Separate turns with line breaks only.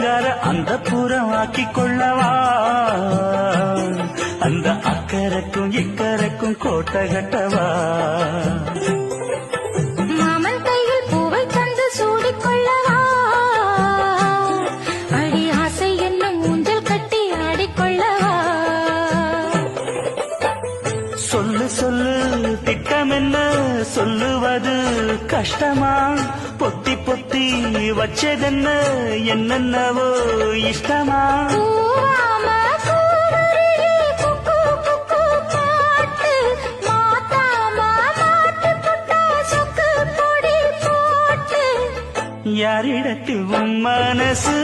அலங்கார அந்த புறம் ஆக்கி கொள்ளவா அந்த அக்கறைக்கும் இக்கரைக்கும் கோட்டை கட்டவா
மாமன் கையில் பூவை தந்து சூடிக்கொள்ளவா அடி ஆசை என்னும் ஊஞ்சல் கட்டி ஆடிக்கொள்ளவா
சொல்லு சொல்லு திட்டம் என்ன சொல்லுவது கஷ்டமா பொத்தி பொத்தி வச்சதென்ன என்னென்னவோ இஷ்டமா
பூவாம கூவருவி குக்கு குக்கு பாட்டு மாத்தாம மாட்டு புட்டா சொக்கு பொடி போட்டு
யாரிடத்தில் உன் மனசு